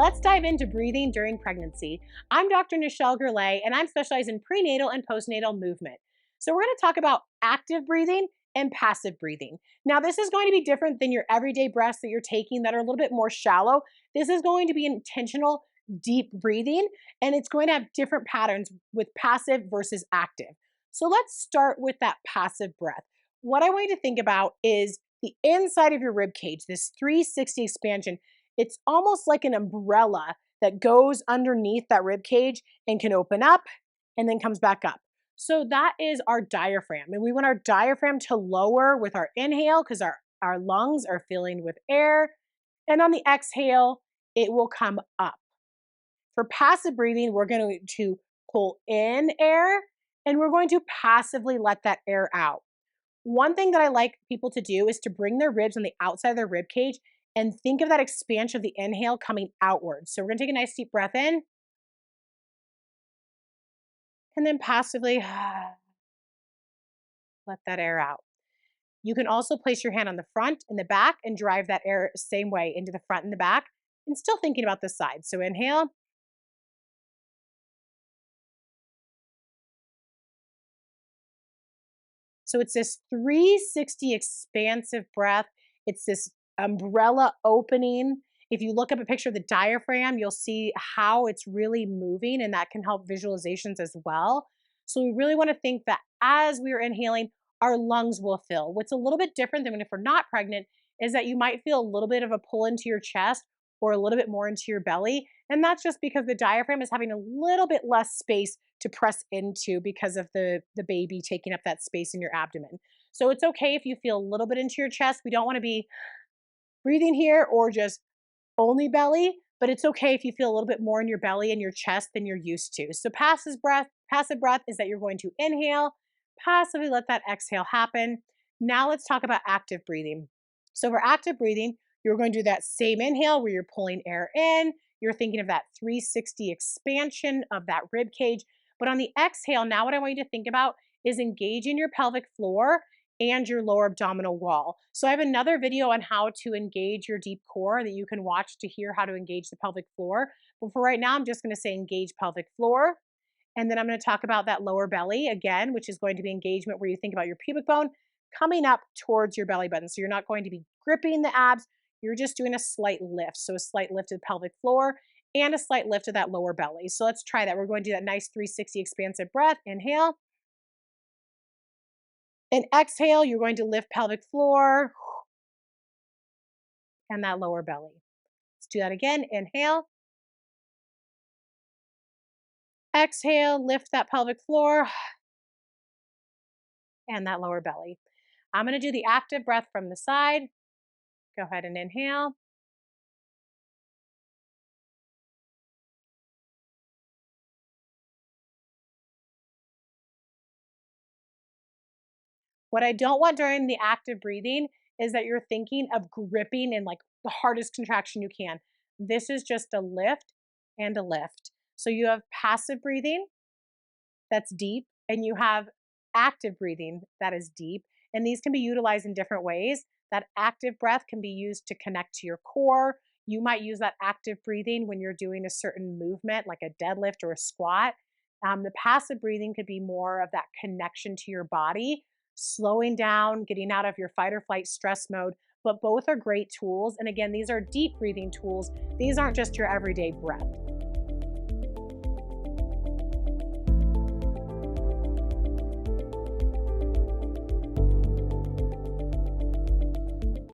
Let's dive into breathing during pregnancy. I'm Dr. Nichelle Gourlay, and I'm specialized in prenatal and postnatal movement. So we're going to talk about active breathing and passive breathing. Now, this is going to be different than your everyday breaths that you're taking that are a little bit more shallow. This is going to be intentional, deep breathing, and it's going to have different patterns with passive versus active. So let's start with that passive breath. What I want you to think about is the inside of your rib cage, this 360 expansion. It's almost like an umbrella that goes underneath that rib cage and can open up and then comes back up. So that is our diaphragm. And we want our diaphragm to lower with our inhale because our lungs are filling with air. And on the exhale, it will come up. For passive breathing, we're going to pull in air and we're going to passively let that air out. One thing that I like people to do is to bring their ribs on the outside of their rib cage and think of that expansion of the inhale coming outwards. So we're going to take a nice deep breath in and then passively let that air out. You can also place your hand on the front and the back and drive that air same way into the front and the back and still thinking about the side. So inhale. So it's this 360 expansive breath. It's this umbrella opening. If you look up a picture of the diaphragm, you'll see how it's really moving, and that can help visualizations as well. So we really want to think that as we are inhaling, our lungs will fill. What's a little bit different than if we're not pregnant is that you might feel a little bit of a pull into your chest or a little bit more into your belly. And that's just because the diaphragm is having a little bit less space to press into because of the baby taking up that space in your abdomen. So it's okay if you feel a little bit into your chest. We don't want to be breathing here or just only belly, but it's okay if you feel a little bit more in your belly and your chest than you're used to. So passive breath is that you're going to inhale, passively let that exhale happen. Now let's talk about active breathing. So for active breathing, you're going to do that same inhale where you're pulling air in. You're thinking of that 360 expansion of that rib cage. But on the exhale, now what I want you to think about is engaging your pelvic floor and your lower abdominal wall. So I have another video on how to engage your deep core that you can watch to hear how to engage the pelvic floor. But for right now, I'm just going to say engage pelvic floor. And then I'm going to talk about that lower belly again, which is going to be engagement where you think about your pubic bone coming up towards your belly button. So you're not going to be gripping the abs. You're just doing a slight lift. So a slight lift of the pelvic floor and a slight lift of that lower belly. So let's try that. We're going to do that nice 360 expansive breath. Inhale. And exhale, you're going to lift pelvic floor and that lower belly. Let's do that again. Inhale. Exhale, lift that pelvic floor and that lower belly. I'm going to do the active breath from the side. Go ahead and inhale. What I don't want during the active breathing is that you're thinking of gripping in like the hardest contraction you can. This is just a lift and a lift. So you have passive breathing that's deep, and you have active breathing that is deep. And these can be utilized in different ways. That active breath can be used to connect to your core. You might use that active breathing when you're doing a certain movement, like a deadlift or a squat. The passive breathing could be more of that connection to your body, slowing down, getting out of your fight or flight stress mode. But both are great tools. And again, these are deep breathing tools. These aren't just your everyday breath.